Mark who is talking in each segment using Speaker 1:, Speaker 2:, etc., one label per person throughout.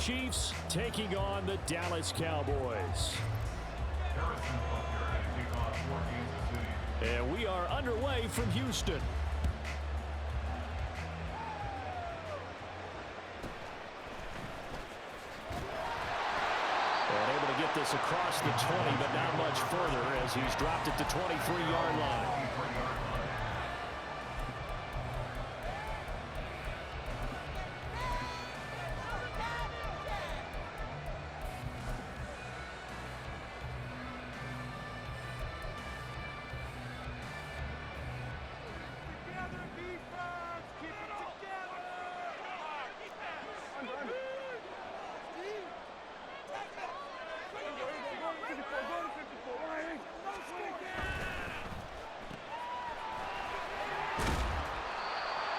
Speaker 1: Chiefs taking on the Dallas Cowboys. And we are underway from Houston. And able to get this across the 20, but not much further as he's dropped it to 23-yard line.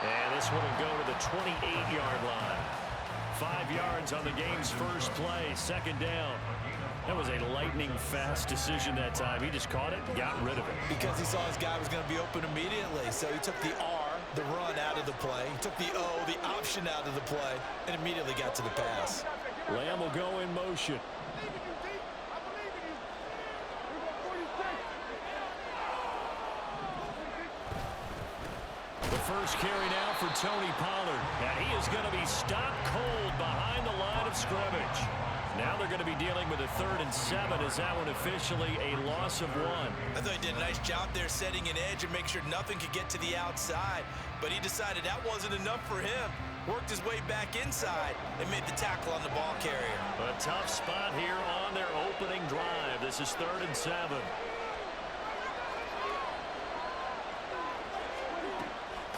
Speaker 1: And this one will go to the 28-yard line. 5 yards on the game's first play, second down. That was a lightning-fast decision that time. He just caught it and got rid of it.
Speaker 2: Because he saw his guy was going to be open immediately. So he took the R, the run, out of the play. He took the O, the option, out of the play, and immediately got to the pass.
Speaker 1: Lamb will go in motion. First carry now for Tony Pollard. And he is going to be stopped cold behind the line of scrimmage. Now they're going to be dealing with a 3rd and 7. Is that one officially a loss of 1?
Speaker 2: I thought he did a nice job there setting an edge and make sure nothing could get to the outside. But he decided that wasn't enough for him. Worked his way back inside and made the tackle on the ball carrier.
Speaker 1: A tough spot here on their opening drive. This is 3rd and 7.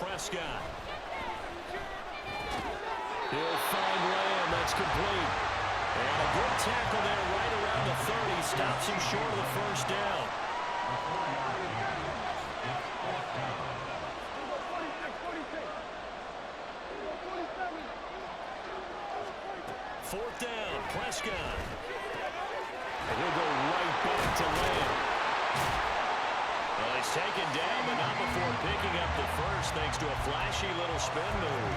Speaker 1: Prescott. He'll find Lamb. That's complete. And a good tackle there right around the 30. Stops him short of the first down. 4th down. Prescott. And he'll go right back to Lamb. Well, he's taken down, but not before picking up the first thanks to a flashy little spin move.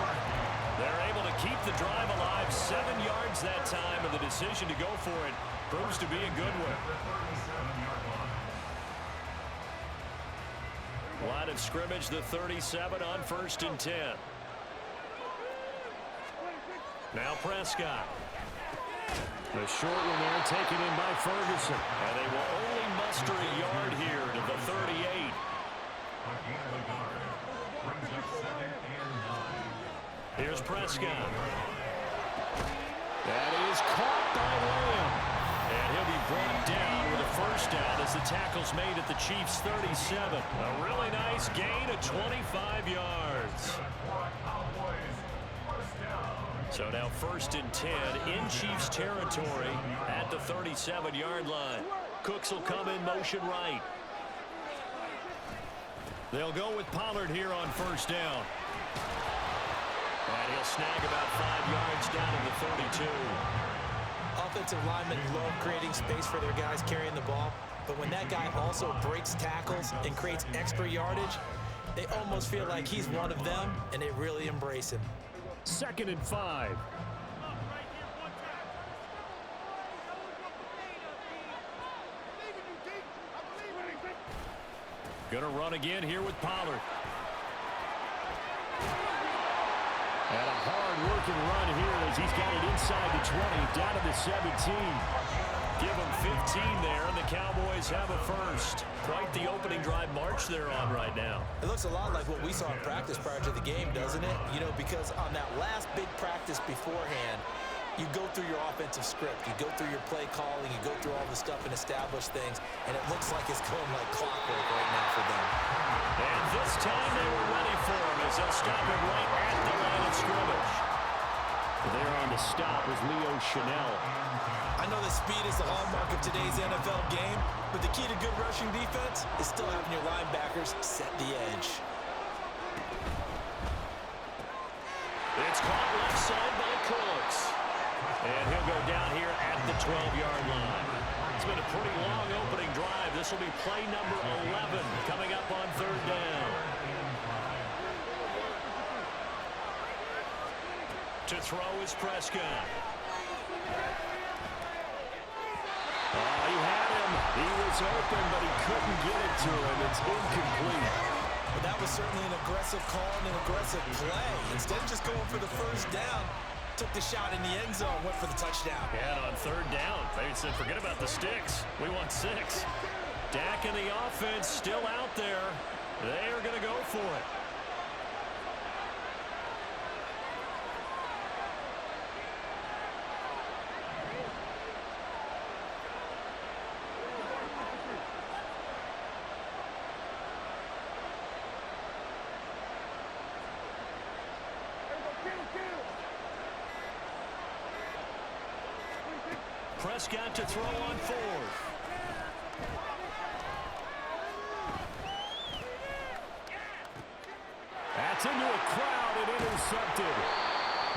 Speaker 1: They're able to keep the drive alive. 7 yards that time, and the decision to go for it proves to be a good one. Line of scrimmage, the 37 on 1st and 10. Now Prescott. The short one there taken in by Ferguson. And they will only muster a yard here to the 38. Here's Prescott. That is caught by Lamb. And he'll be brought down with a first down as the tackle's made at the Chiefs' 37. A really nice gain of 25 yards. So now 1st and 10 in Chiefs territory at the 37-yard line. Cooks will come in motion right. They'll go with Pollard here on 1st down. And he'll snag about 5 yards down to the 32.
Speaker 2: Offensive linemen love creating space for their guys carrying the ball. But when that guy also breaks tackles and creates extra yardage, they almost feel like he's one of them, and they really embrace him.
Speaker 1: 2nd and 5. Gonna run again here with Pollard. And a hard-working run here as he's got it inside the 20, down to the 17. Give him 15 there, and the Cowboys have a first. Quite the opening drive march they're on right now.
Speaker 2: It looks a lot like what we saw in practice prior to the game, doesn't it? You know, because on that last big practice beforehand, you go through your offensive script, you go through your play calling, you go through all the stuff and establish things, and it looks like it's going like clockwork right now for them.
Speaker 1: And this time they were ready for him as they'll stop him right at the line of scrimmage. There on the stop was Leo Chanel.
Speaker 2: I know that speed is the hallmark of today's NFL game, but the key to good rushing defense is still having your linebackers set the edge.
Speaker 1: It's caught left side by Cooks. And he'll go down here at the 12-yard line. It's been a pretty long opening drive. This will be play number 11 coming up on 3rd down. To throw is Prescott. He was open, but he couldn't get it to him. It's incomplete.
Speaker 2: Well, that was certainly an aggressive call and an aggressive play. Instead of just going for the first down, took the shot in the end zone, went for the touchdown.
Speaker 1: And on third down, they said, forget about the sticks. We want 6. Dak and the offense still out there. They are going to go for it. Prescott to throw on 4th. That's into a crowd and intercepted.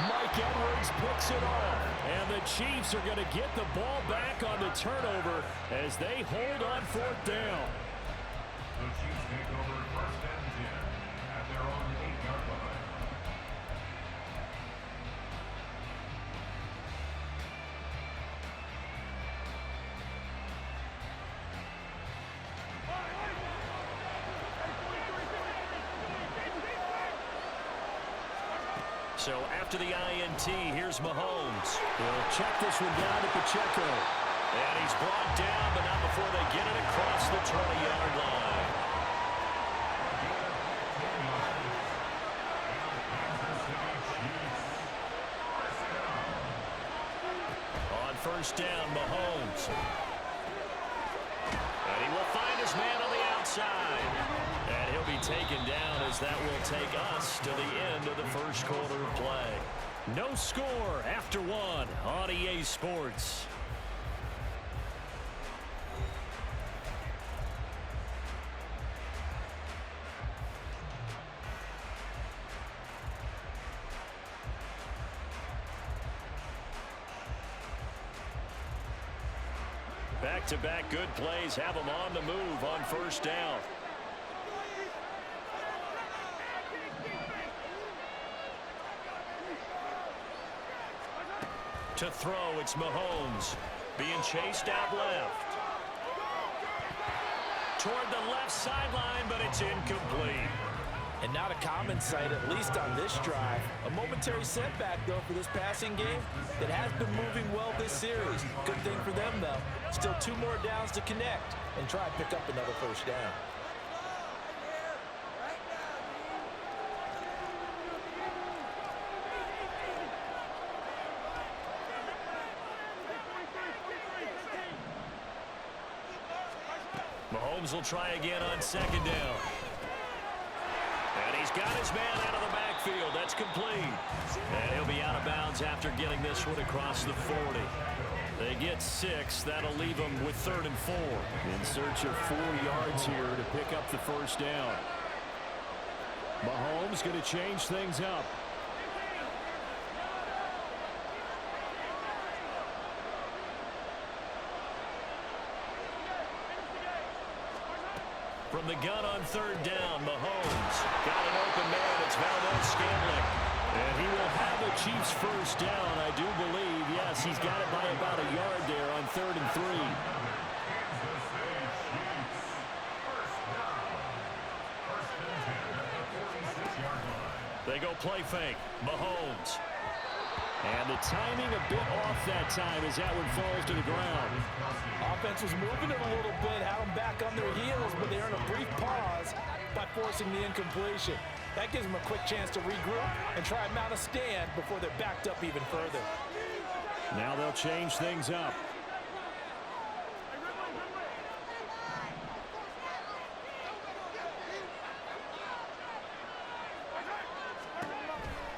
Speaker 1: Mike Edwards picks it off. And the Chiefs are going to get the ball back on the turnover as they hold on 4th down.
Speaker 3: The Chiefs take over 1st and 10 at their own 8-yard line.
Speaker 1: So after the INT, here's Mahomes. He'll check this one down to Pacheco. And he's brought down, but not before they get it across the 20-yard line. On 1st down, Mahomes. And he will find his man on the outside. And he'll be taken down as that will take us to the end of the first quarter of play. No score after 1 on EA Sports. Back-to-back good plays have them on the move on 1st down. To throw, it's Mahomes. Being chased out left. Toward the left sideline, but it's incomplete.
Speaker 2: And not a common sight, at least on this drive. A momentary setback, though, for this passing game that has been moving well this series. Good thing for them, though. Still 2 more downs to connect and try and pick up another 1st down.
Speaker 1: Mahomes will try again on 2nd down. And he's got his man out of the backfield. That's complete. And he'll be out of bounds after getting this one across the 40. They get 6. That'll leave them with 3rd and 4. In search of 4 yards here to pick up the 1st down. Mahomes going to change things up. From the gun on 3rd down, Mahomes got an open man. It's scrambling. And he will have the Chiefs 1st down, I do believe. Yes, he's got it by about a yard there on 3rd and 3. They go play fake. Mahomes. And the timing a bit off that time as that one falls to the ground.
Speaker 2: Offense was moving it a little bit, had them back on their heels, but they earned a brief pause by forcing the incompletion. That gives them a quick chance to regroup and try and mount a stand before they're backed up even further.
Speaker 1: Now they'll change things up.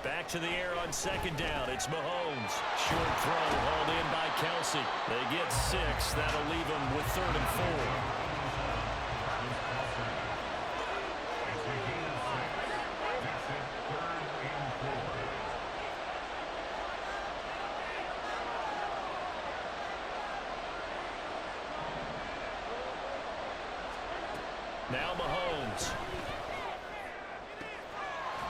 Speaker 1: Back to the air on 2nd down. It's Mahomes. Short throw hauled in by Kelsey. They get 6. That'll leave them with 3rd and 4. Now Mahomes.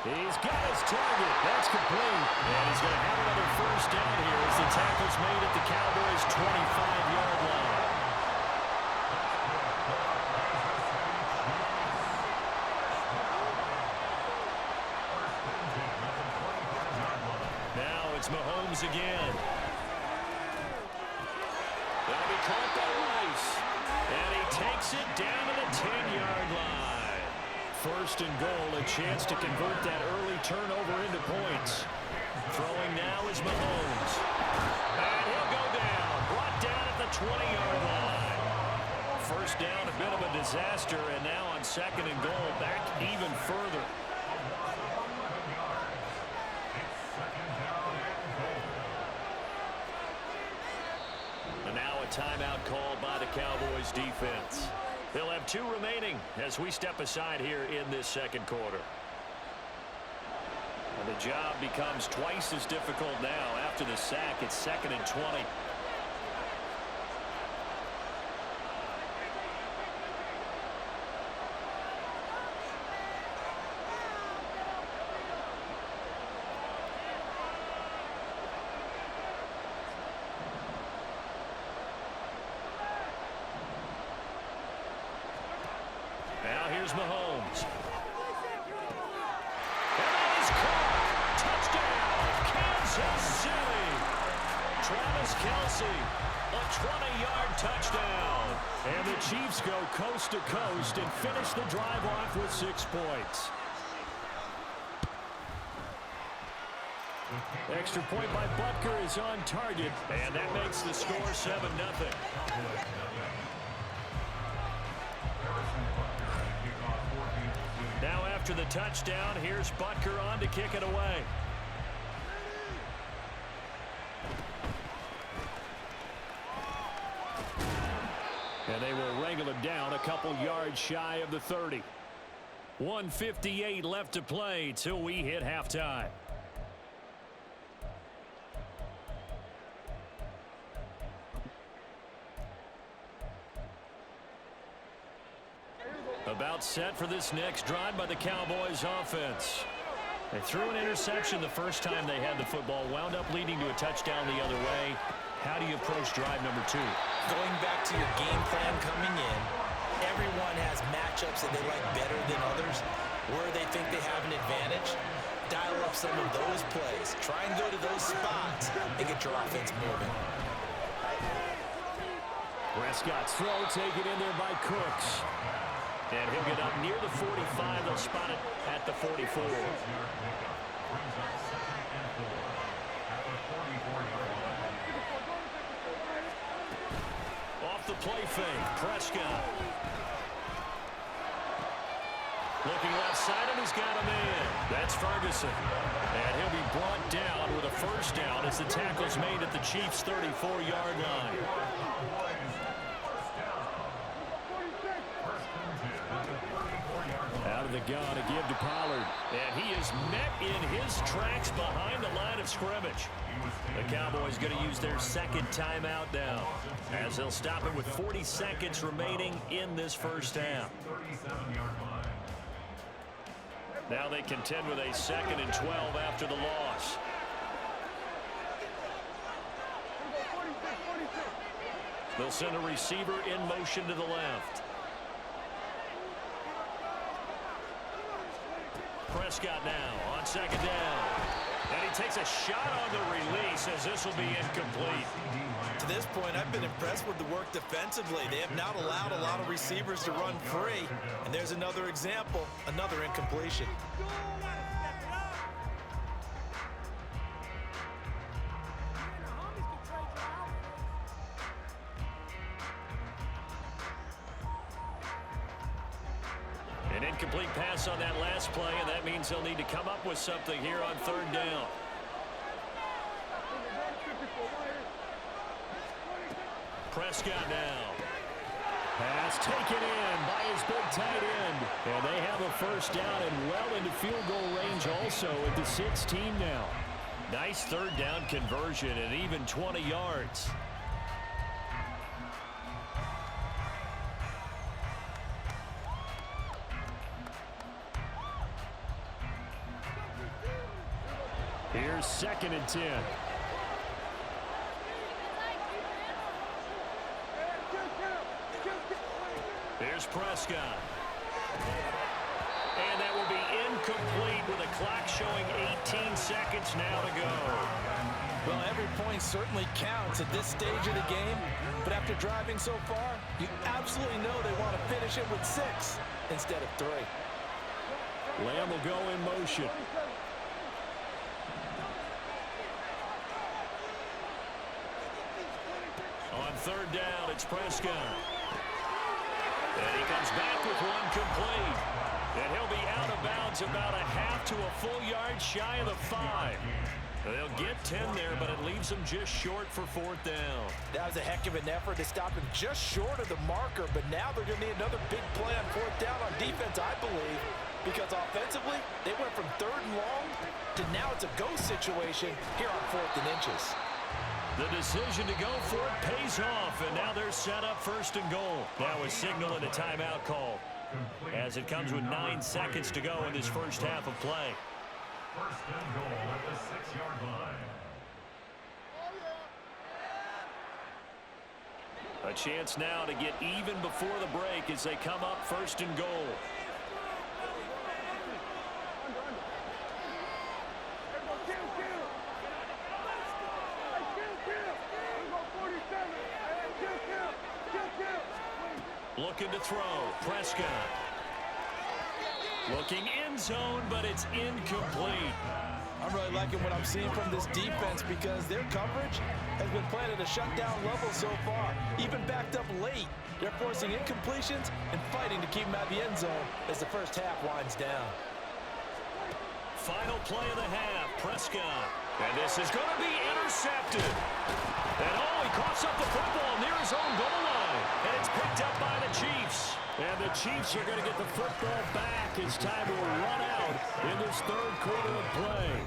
Speaker 1: He's got his target. That's complete. And he's going to have another 1st down here as the tackle's made at the Cowboys' 25-yard line. Mahomes again. That'll be caught by Rice. And he takes it down to the 10-yard line. First and goal, a chance to convert that early turnover into points. Throwing now is Mahomes. And he'll go down. Brought down at the 20-yard line. First down, a bit of a disaster, and now on second and goal, back even further. And now a timeout called by the Cowboys defense. They'll have 2 remaining as we step aside here in this second quarter. And the job becomes twice as difficult now. After the sack, it's second and 20. Now here's Mahomes. And that is caught. Touchdown, Kansas City. Travis Kelce, a 20-yard touchdown. And the Chiefs go coast to coast and finish the drive off with 6 points. Extra point by Butker is on target, and that makes the score 7-0. Now after the touchdown, here's Butker on to kick it away. And they will wrangle him down a couple yards shy of the 30. 1:58 left to play till we hit halftime. About set for this next drive by the Cowboys offense. They threw an interception the first time they had the football, wound up leading to a touchdown the other way. How do you approach drive number 2?
Speaker 2: Going back to your game plan coming in, everyone has matchups that they like better than others, where they think they have an advantage. Dial up some of those plays. Try and go to those spots and get your offense moving.
Speaker 1: Prescott's throw taken in there by Cooks. And he'll get up near the 45. They'll spot it at the 44. Off the play fake, Prescott. Looking left side, and he's got a man. That's Ferguson. And he'll be brought down with a first down as the tackle's made at the Chiefs' 34-yard line. Out of the gun to give to Pollard. And he is met in his tracks behind the line of scrimmage. The Cowboys going to use their second timeout now, as they'll stop it with 40 seconds remaining in this first half. Now they contend with a 2nd and 12 after the loss. They'll send a receiver in motion to the left. Prescott now on second down. And he takes a shot on the release as this will be incomplete.
Speaker 2: To this point, I've been impressed with the work defensively. They have not allowed a lot of receivers to run free. And there's another example, another incompletion.
Speaker 1: An incomplete pass on that last play, and that means they'll need to come up with something here on third down. Prescott now. Pass taken in by his big tight end. And they have a first down and well into field goal range also at the 16 now. Nice third down conversion and even 20 yards. Here's 2nd and 10. Here's Prescott. And that will be incomplete with a clock showing 18 seconds now to go.
Speaker 2: Well, every point certainly counts at this stage of the game, but after driving so far, you absolutely know they want to finish it with 6 instead of 3.
Speaker 1: Lamb will go in motion. On third down, it's Prescott. And he comes back with one complete. And he'll be out of bounds about a half to a full yard shy of the 5. They'll get 10 there, but it leaves them just short for 4th down.
Speaker 2: That was a heck of an effort to stop him just short of the marker, but now they're going to need another big play on 4th down on defense, I believe, because offensively, they went from 3rd and long to now it's a go situation here on 4th and inches.
Speaker 1: The decision to go for it pays off, and now they're set up 1st and goal. Now a signal and a timeout call as it comes with 9 seconds to go in this first half of play.
Speaker 3: 1st and goal at the 6-yard line.
Speaker 1: A chance now to get even before the break as they come up 1st and goal. Looking to throw. Prescott. Looking end zone, but it's incomplete.
Speaker 2: I'm really liking what I'm seeing from this defense because their coverage has been playing at a shutdown level so far. Even backed up late, they're forcing incompletions and fighting to keep them out of the end zone as the first half winds down.
Speaker 1: Final play of the half, Prescott. And this is going to be intercepted. And he coughs up the football near his own goal line. And it's picked up by the Chiefs. And the Chiefs are going to get the football back as time will run out in this 3rd quarter of play.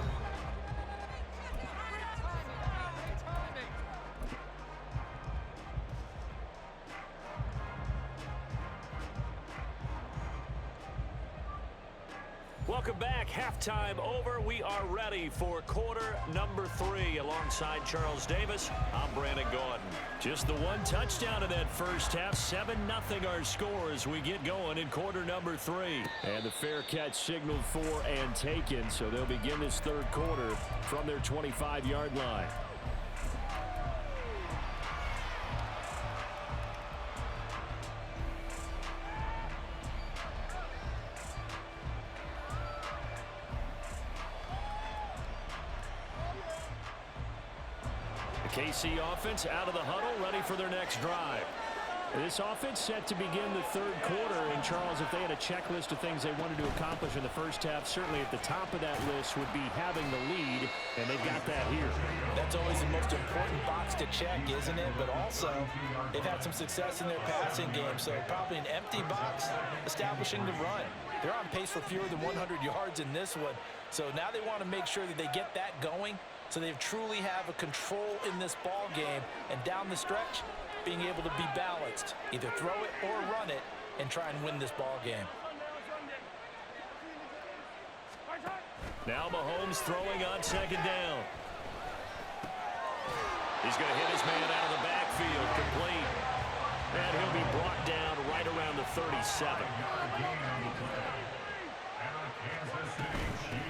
Speaker 1: Welcome back. Halftime over. We are ready for quarter number 3. Alongside Charles Davis, I'm Brandon Gordon. Just the one touchdown in that first half. 7-0 our score as we get going in quarter number 3. And the fair catch signaled for and taken, so they'll begin this 3rd quarter from their 25-yard line. KC offense out of the huddle, ready for their next drive. This offense set to begin the 3rd quarter. And, Charles, if they had a checklist of things they wanted to accomplish in the first half, certainly at the top of that list would be having the lead, and they've got that here.
Speaker 2: That's always the most important box to check, isn't it? But also, they've had some success in their passing game, so probably an empty box establishing the run. They're on pace for fewer than 100 yards in this one, so now they want to make sure that they get that going so they truly have a control in this ball game, and down the stretch, being able to be balanced, either throw it or run it, and try and win this ball game.
Speaker 1: Now Mahomes throwing on 2nd down. He's going to hit his man out of the backfield, complete. And he'll be brought down right around the 37.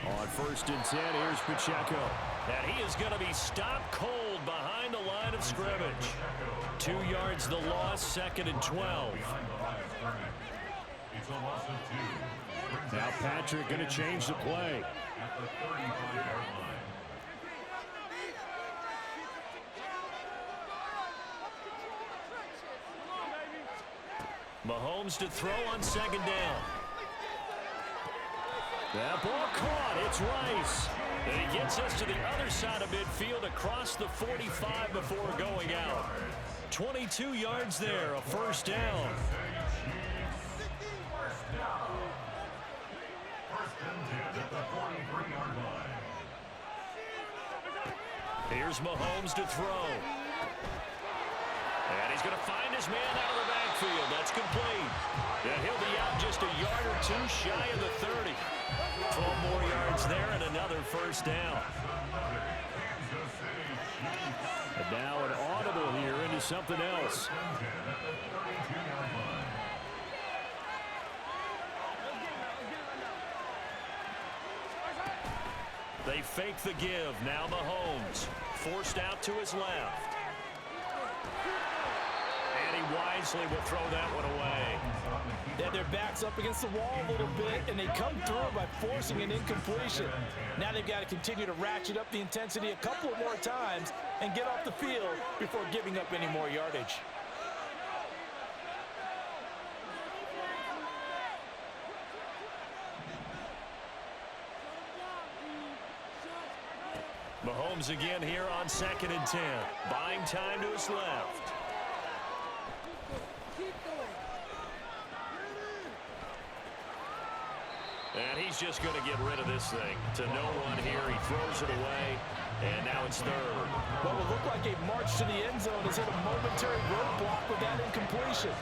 Speaker 1: On 1st and 10, here's Pacheco. And he is going to be stopped cold behind the line of scrimmage. 2 yards the loss, 2nd and 12. Now Patrick going to change the play. Mahomes to throw on 2nd down. That ball caught. It's Rice. And he gets us to the other side of midfield across the 45 before going out. 22 yards there, a 1st down. Here's Mahomes to throw. And he's going to find his man out of the backfield. That's complete. And he'll be out just a yard or 2 shy of the 30. 12 more yards there and another 1st down. And now an audible here into something else. They fake the give. Now Mahomes forced out to his left. And he wisely will throw that one away.
Speaker 2: They had their backs up against the wall a little bit, and they come through by forcing an incompletion. Now they've got to continue to ratchet up the intensity a couple of more times and get off the field before giving up any more yardage.
Speaker 1: Mahomes again here on 2nd and 10. Buying time to his left. And he's just going to get rid of this thing. To no one here. He throws it away. And now it's 3rd.
Speaker 2: What will look like a march to the end zone has hit a momentary roadblock with that incompletion.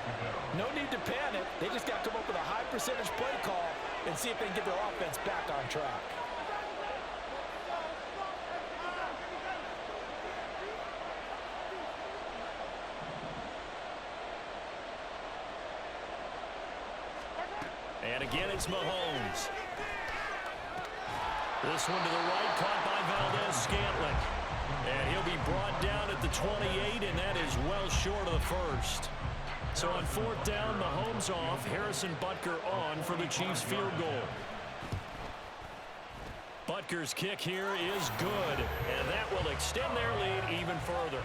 Speaker 2: No need to panic. They just got to come up with a high percentage play call and see if they can get their offense back on track.
Speaker 1: And again, it's Mahomes. This one to the right, caught by Valdez-Scantling. And he'll be brought down at the 28, and that is well short of the first. So on 4th down, Mahomes off, Harrison Butker on for the Chiefs field goal. Butker's kick here is good, and that will extend their lead even further.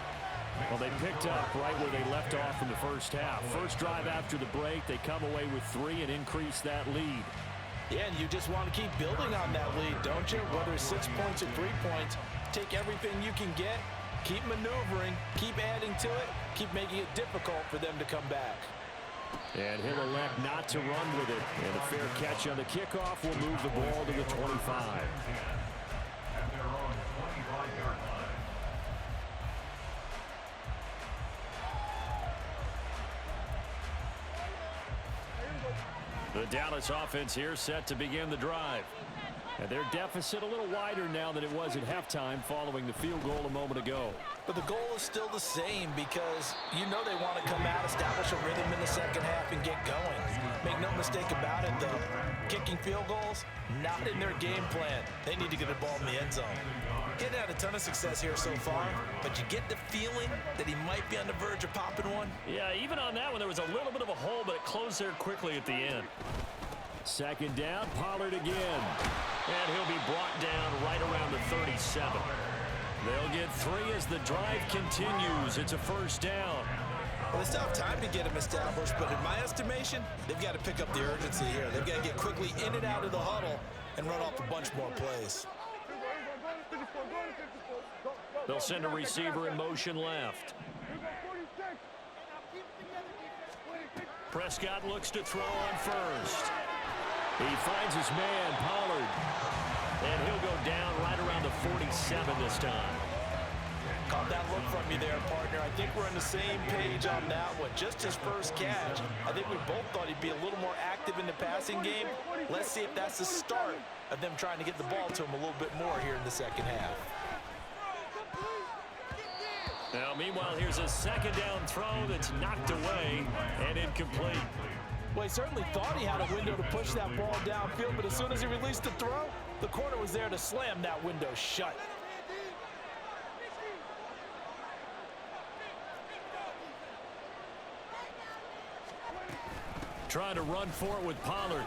Speaker 1: Well, they picked up right where they left off in the first half. First drive after the break, they come away with 3 and increase that lead.
Speaker 2: Yeah, and you just want to keep building on that lead, don't you? Whether it's 6 points or 3 points, take everything you can get, keep maneuvering, keep adding to it, keep making it difficult for them to come back.
Speaker 1: And he'll elect not to run with it. And a fair catch on the kickoff will move the ball to the 25.
Speaker 3: At their own 25-yard line.
Speaker 1: The Dallas offense here set to begin the drive. And their deficit a little wider now than it was at halftime following the field goal a moment ago.
Speaker 2: But the goal is still the same because you know they want to come out, establish a rhythm in the second half, and get going. Make no mistake about it, though. Kicking field goals, not in their game plan. They need to get the ball in the end zone. Getting had a ton of success here so far, but you get the feeling that he might be on the verge of popping one.
Speaker 1: Yeah, even on that one, there was a little bit of a hole, but it closed there quickly at the end. 2nd down, Pollard again. And he'll be brought down right around the 37. They'll get 3 as the drive continues. It's a 1st down.
Speaker 2: Well, they still have time to get him established, but in my estimation, they've got to pick up the urgency here. They've got to get quickly in and out of the huddle and run off a bunch more plays.
Speaker 1: They'll send a receiver in motion left. Prescott looks to throw on first. He finds his man, Pollard. And he'll go down right around the 47 this time.
Speaker 2: Caught that look from you there, partner. I think we're on the same page on that one. Just his first catch. I think we both thought he'd be a little more active in the passing game. Let's see if that's the start of them trying to get the ball to him a little bit more here in the second half.
Speaker 1: Now, meanwhile, here's a 2nd down throw that's knocked away and incomplete.
Speaker 2: Well, he certainly thought he had a window to push that ball downfield, but as soon as he released the throw, the corner was there to slam that window shut.
Speaker 1: Trying to run for it with Pollard.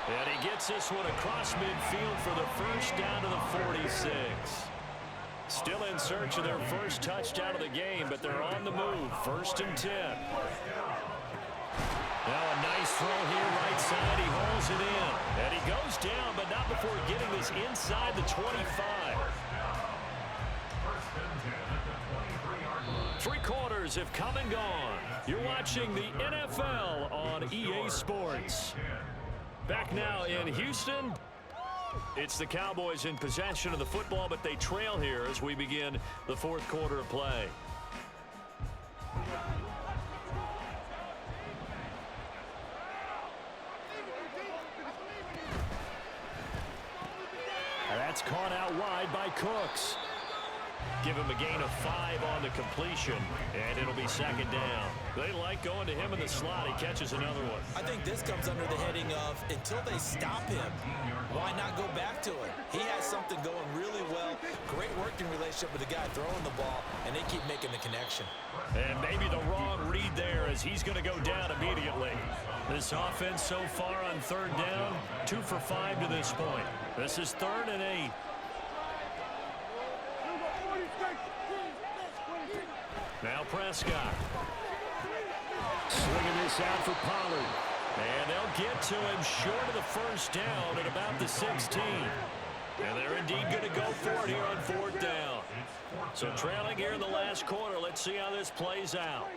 Speaker 1: And he gets this one across midfield for the 1st down to the 46. Still in search of their first touchdown of the game, but they're on the move. 1st and 10. Now a nice throw here right side. He hauls it in. And he goes down, but not before getting this inside the 25. 3 quarters have come and gone. You're watching the NFL on EA Sports. Back now in Houston. It's the Cowboys in possession of the football, but they trail here as we begin the 4th quarter of play. And that's caught out wide by Cooks. Give him a gain of 5 on the completion, and it'll be second down. They like going to him in the slot. He catches another one.
Speaker 2: I think this comes under the heading of until they stop him, why not go back to it? He has something going really well, great working relationship with the guy throwing the ball, and they keep making the connection.
Speaker 1: And maybe the wrong read there as he's going to go down immediately. This offense so far on third down, 2 for 5 to this point. This is 3rd and 8. Now Prescott. Swinging this out for Pollard. And they'll get to him short of the first down at about the 16. And they're indeed going to go for it here on 4th down. So trailing here in the last quarter. Let's see how this plays out.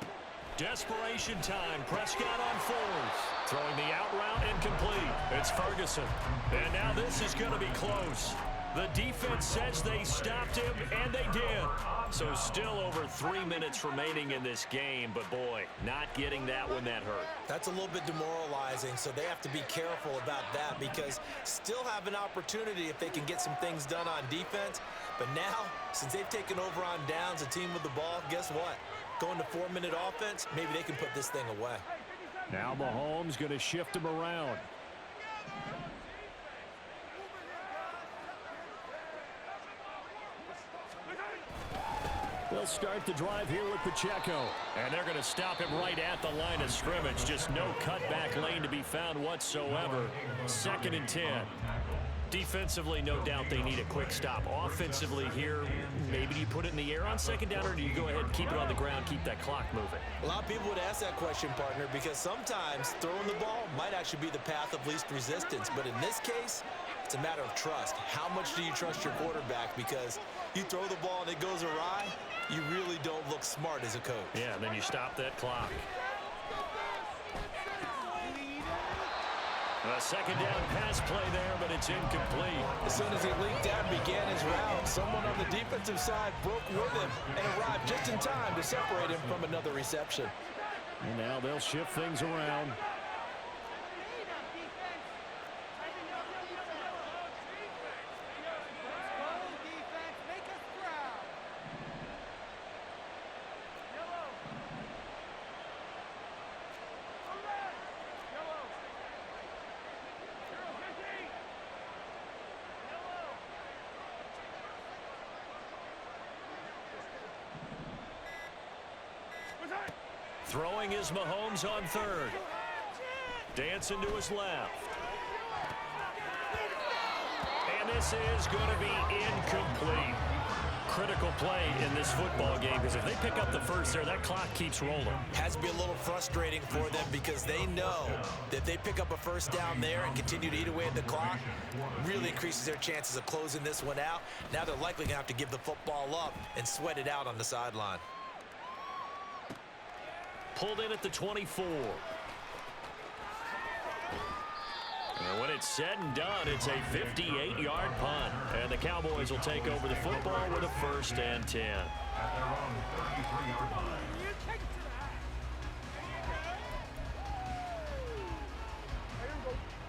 Speaker 1: Desperation time. Prescott on 4s. Throwing the out route incomplete. It's Ferguson. And now this is going to be close. The defense says they stopped him, and they did. So still over 3 minutes remaining in this game, but boy, not getting that one that hurt.
Speaker 2: That's a little bit demoralizing, so they have to be careful about that because still have an opportunity if they can get some things done on defense. But now, since they've taken over on downs, a team with the ball, guess what? Going to 4-minute offense, maybe they can put this thing away.
Speaker 1: Now Mahomes going to shift him around. They'll start the drive here with Pacheco. And they're going to stop him right at the line of scrimmage. Just no cutback lane to be found whatsoever. 2nd and 10. Defensively, no doubt they need a quick stop. Offensively here, maybe do you put it in the air on 2nd down, or do you go ahead and keep it on the ground, keep that clock moving?
Speaker 2: A lot of people would ask that question, partner, because sometimes throwing the ball might actually be the path of least resistance. But in this case, it's a matter of trust. How much do you trust your quarterback? Because you throw the ball and it goes awry, you really don't look smart as a coach.
Speaker 1: Yeah, and then you stop that clock. A 2nd down pass play there, but it's incomplete.
Speaker 2: As soon as he leaked out and began his route, someone on the defensive side broke with him and arrived just in time to separate him from another reception.
Speaker 1: And now they'll shift things around. Throwing is Mahomes on 3rd. Dancing to his left. And this is going to be incomplete. Critical play in this football game because if they pick up the first there, that clock keeps rolling.
Speaker 2: Has to be a little frustrating for them because they know that if they pick up a first down there and continue to eat away at the clock, really increases their chances of closing this one out. Now they're likely going to have to give the football up and sweat it out on the sideline.
Speaker 1: Pulled in at the 24. And when it's said and done, it's a 58-yard punt. And the Cowboys will take over the football with a 1st and 10.
Speaker 3: At their own 33-yard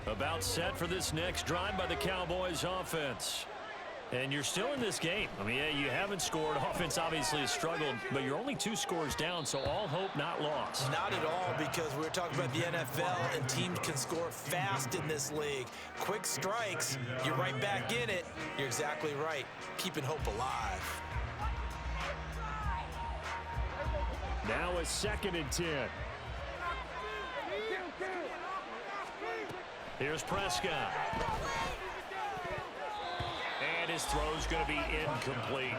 Speaker 3: line.
Speaker 1: About set for this next drive by the Cowboys offense. And you're still in this game. I mean, yeah, you haven't scored. Offense obviously has struggled, but you're only 2 scores down, so all hope not lost.
Speaker 2: Not at all, because we're talking about the NFL, and teams can score fast in this league. Quick strikes, you're right back in it. You're exactly right. Keeping hope alive.
Speaker 1: Now a 2nd and 10. Here's Prescott. And his throw's going to be incomplete.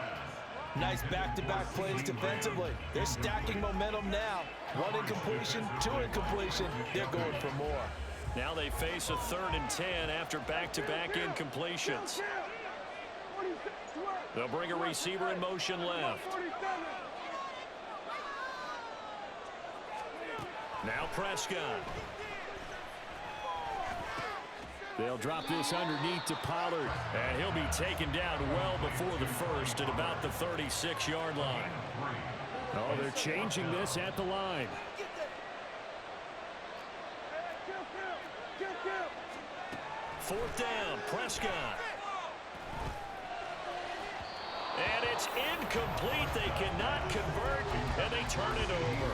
Speaker 2: Nice back-to-back plays defensively. They're stacking momentum now. 1 incompletion, 2 incompletion. They're going for more.
Speaker 1: Now they face a 3rd and 10 after back-to-back incompletions. They'll bring a receiver in motion left. Now Prescott. They'll drop this underneath to Pollard, and he'll be taken down well before the first at about the 36-yard line. Oh, they're changing this at the line. Fourth down, Prescott. And it's incomplete. They cannot convert, and they turn it over.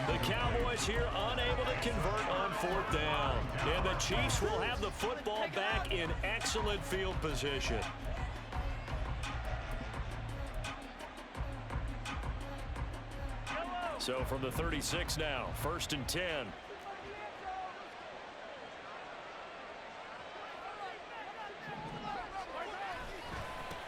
Speaker 1: The Cowboys here unable to convert on 4th down. And the Chiefs will have the football back in excellent field position. So from the 36 now, 1st and 10.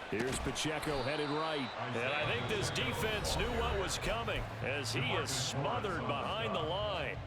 Speaker 1: Here's Pacheco headed right. And I think this defense knew what was coming as he is smothered behind the line.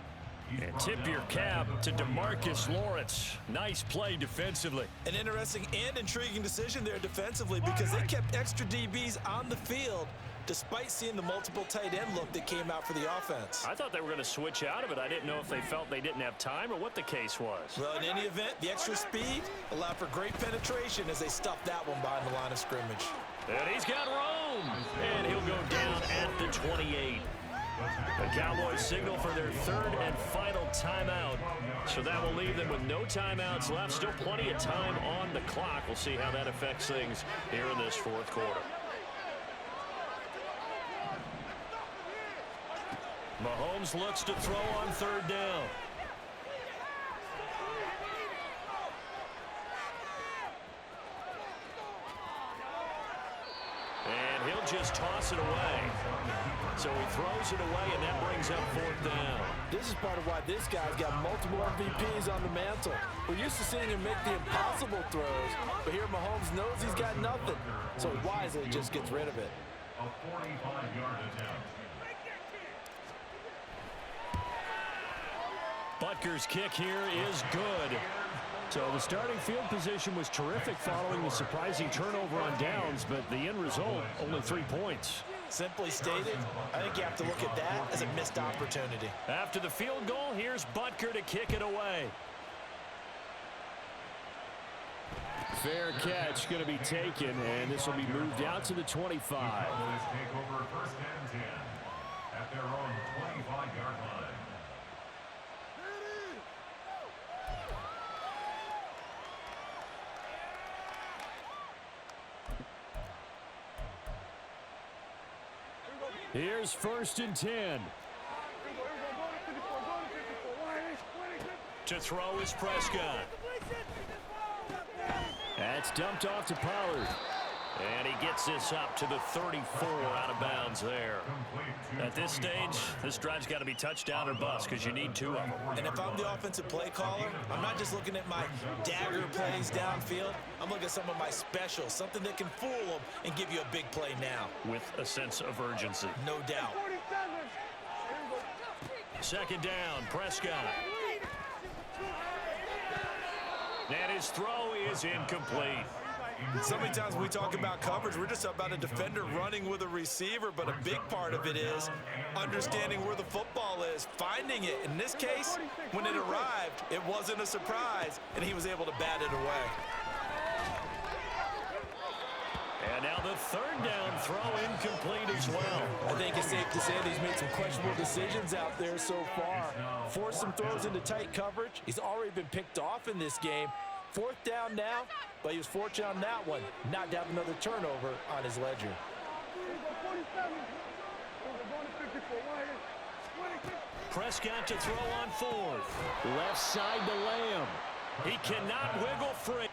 Speaker 1: And tip your cap to DeMarcus Lawrence. Nice play defensively.
Speaker 2: An interesting and intriguing decision there defensively because they kept extra DBs on the field despite seeing the multiple tight end look that came out for the offense.
Speaker 1: I thought they were going to switch out of it. I didn't know if they felt they didn't have time or what the case was.
Speaker 2: Well, in any event, the extra speed allowed for great penetration as they stuffed that one behind the line of scrimmage.
Speaker 1: And he's got room. And he'll go down at the 28. The Cowboys signal for their 3rd and final timeout. So that will leave them with no timeouts left. Still plenty of time on the clock. We'll see how that affects things here in this 4th quarter. Mahomes looks to throw on 3rd down. And he'll just toss it away. So he throws it away, and that brings up 4th down.
Speaker 4: This is part of why this guy's got multiple MVPs on the mantle. We're used to seeing him make the impossible throws, but here Mahomes knows he's got nothing. So wisely just gets rid of it.
Speaker 3: A 45-yard attempt.
Speaker 1: Butker's kick here is good. So the starting field position was terrific following the surprising turnover on downs, but the end result, only 3 points.
Speaker 2: Simply stated, I think you have to look at that as a missed opportunity.
Speaker 1: After the field goal, here's Butker to kick it away. Fair catch going to be taken, and this will be moved out to the 25.
Speaker 3: Cowboys take over 1st and 10 at their own 25-yard line.
Speaker 1: Here's 1st and 10. To throw is Prescott. That's dumped off to Pollard. And he gets this up to the 34 out of bounds there. At this stage, this drive's got to be touchdown or bust because you need 2 of them.
Speaker 2: And if I'm the offensive play caller, I'm not just looking at my dagger plays downfield. I'm looking at some of my specials, something that can fool them and give you a big play now.
Speaker 1: With a sense of urgency.
Speaker 2: No doubt.
Speaker 1: 2nd down, Prescott. And his throw is incomplete.
Speaker 2: So many times when we talk about coverage, we're just about a defender running with a receiver, but a big part of it is understanding where the football is, finding it. In this case, when it arrived, it wasn't a surprise, and he was able to bat it away.
Speaker 1: And now the 3rd down throw incomplete as well.
Speaker 4: I think it's safe to say that he's made some questionable decisions out there so far. Forced some throws into tight coverage. He's already been picked off in this game. 4th down now, but he was fortunate on that one, not to have another turnover on his ledger.
Speaker 1: Prescott to throw on 4th. Left side to Lamb. He cannot wiggle free.